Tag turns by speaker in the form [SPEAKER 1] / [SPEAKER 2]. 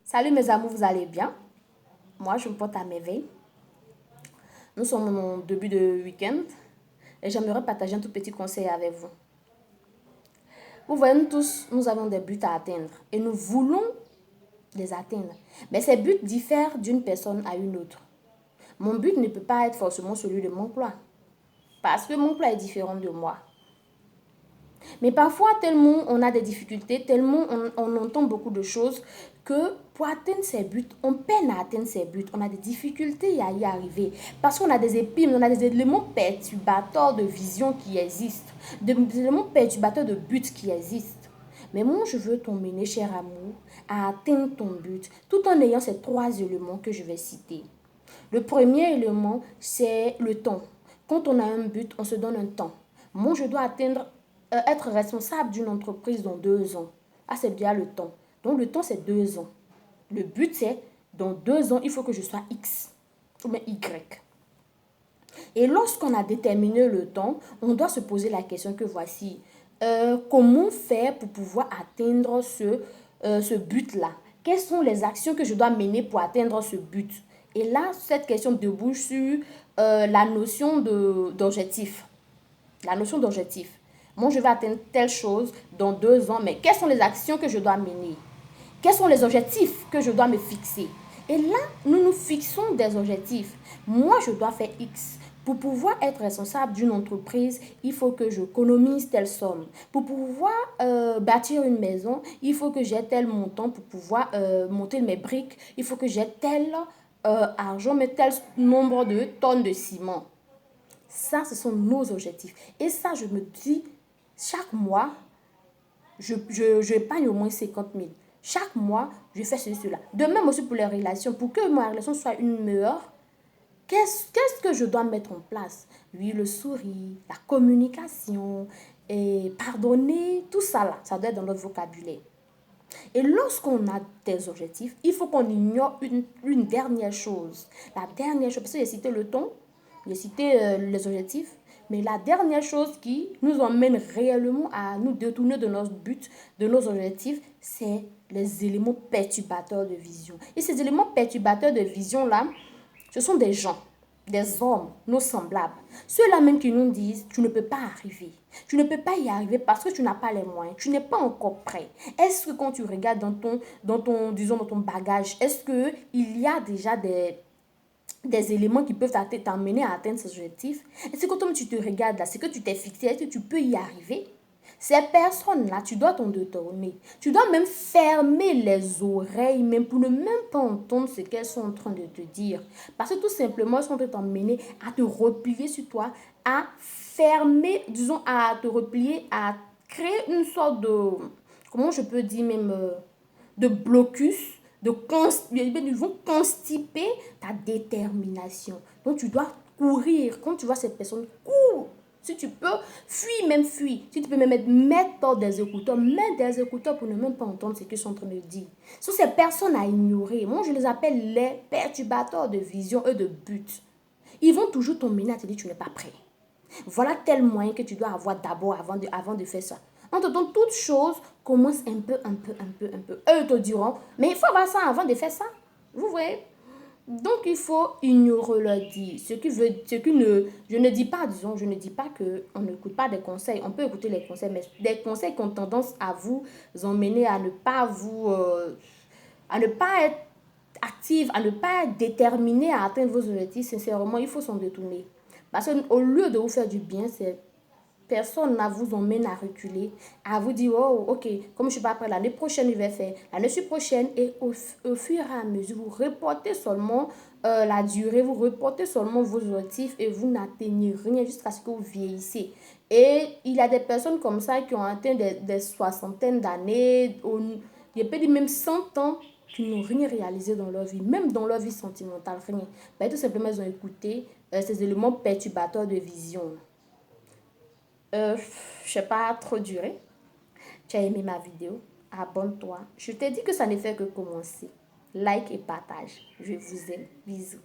[SPEAKER 1] Salut mes amours, vous allez bien? Moi, je me porte à merveille. Nous sommes en début de week-end et j'aimerais partager un tout petit conseil avec vous. Vous voyez, nous tous, nous avons des buts à atteindre et nous voulons les atteindre. Mais ces buts diffèrent d'une personne à une autre. Mon but ne peut pas être forcément celui de mon plat parce que mon plat est différent de moi. Mais parfois, tellement on a des difficultés, tellement on entend beaucoup de choses que pour atteindre ses buts, on peine à atteindre ses buts. On a des difficultés à y arriver parce qu'on a des épines, on a des éléments perturbateurs de vision qui existent, des éléments perturbateurs de buts qui existent. Mais moi, je veux t'emmener, cher amour, à atteindre ton but tout en ayant ces trois éléments que je vais citer. Le premier élément, c'est le temps. Quand on a un but, on se donne un temps. Moi, je dois être responsable d'une entreprise dans 2 ans. Ah, c'est bien le temps. Donc, le temps, c'est 2 ans. Le but, c'est dans 2 ans, il faut que je sois X ou bien Y. Et lorsqu'on a déterminé le temps, on doit se poser la question que voici. Comment faire pour pouvoir atteindre ce but-là? Quelles sont les actions que je dois mener pour atteindre ce but? Et là, cette question débouche sur la notion d'objectif. La notion d'objectif. Moi, je vais atteindre telle chose dans 2 ans, mais quelles sont les actions que je dois mener? Quels sont les objectifs que je dois me fixer? Et là, nous nous fixons des objectifs. Moi, je dois faire X. Pour pouvoir être responsable d'une entreprise, il faut que j'économise telle somme. Pour pouvoir bâtir une maison, il faut que j'ai tel montant pour pouvoir monter mes briques. Il faut que j'ai tel argent, mais tel nombre de tonnes de ciment. Ça, ce sont nos objectifs. Et ça, je me dis, chaque mois, je épargne au moins 50 000. Chaque mois, je fais cela. De même aussi pour les relations. Pour que ma relation soit une meilleure, qu'est-ce que je dois mettre en place? Oui, le sourire, la communication, et pardonner, tout ça là, ça doit être dans notre vocabulaire. Et lorsqu'on a des objectifs, il faut qu'on ignore une dernière chose. La dernière chose, parce que j'ai cité le ton, j'ai cité les objectifs, mais la dernière chose qui nous emmène réellement à nous détourner de notre but, de nos objectifs, c'est les éléments perturbateurs de vision. Et ces éléments perturbateurs de vision-là, ce sont des gens, des hommes, nos semblables. Ceux-là même qui nous disent, tu ne peux pas arriver. Tu ne peux pas y arriver parce que tu n'as pas les moyens. Tu n'es pas encore prêt. Est-ce que quand tu regardes disons, dans ton bagage, est-ce qu'il y a déjà des éléments qui peuvent t'amener à atteindre ces objectifs? Est-ce que quand tu te regardes là, c'est que tu t'es fixé, est-ce que tu peux y arriver? Ces personnes-là, tu dois t'en détourner. Tu dois même fermer les oreilles, même pour ne même pas entendre ce qu'elles sont en train de te dire. Parce que tout simplement, elles sont en train de t'emmener à te replier sur toi, à fermer, disons, à te replier, à créer une sorte de, comment je peux dire même, de blocus, ils vont constiper ta détermination. Donc, tu dois courir. Quand tu vois cette personne, cours. Si tu peux, fuis, même fuis. Si tu peux même mettre des écouteurs, mets des écouteurs pour ne même pas entendre ce qu'ils sont en train de dire. Ce sont ces personnes à ignorer. Moi, je les appelle les perturbateurs de vision et de but. Ils vont toujours t'emmener à te dire tu n'es pas prêt. Voilà tel moyen que tu dois avoir d'abord avant de faire ça. En te donnant toute chose, commence un peu. Eux te diront, mais il faut avoir ça avant de faire ça. Vous voyez? Donc, il faut ignorer leur dire. Je ne dis pas, disons, je ne dis pas qu'on n'écoute pas des conseils. On peut écouter les conseils, mais des conseils qui ont tendance à vous emmener à ne pas à ne pas être active, à ne pas être déterminé à atteindre vos objectifs. Sincèrement, il faut s'en détourner. Parce qu'au lieu de vous faire du bien, personne ne vous emmène à reculer, à vous dire, oh, ok, comme je ne suis pas prêt, l'année prochaine, je vais faire, l'année prochaine, et au fur et à mesure, vous reportez seulement la durée, vous reportez seulement vos objectifs et vous n'atteignez rien jusqu'à ce que vous vieillissez. Et il y a des personnes comme ça qui ont atteint des soixantaines d'années, je peux dire même 100 ans, qui n'ont rien réalisé dans leur vie, même dans leur vie sentimentale, rien. Ben, tout simplement, ils ont écouté ces éléments perturbateurs de vision. Je sais pas trop duré. Tu as aimé ma vidéo? Abonne-toi. Je t'ai dit que ça ne fait que commencer. Like et partage. Je vous aime. Bisous.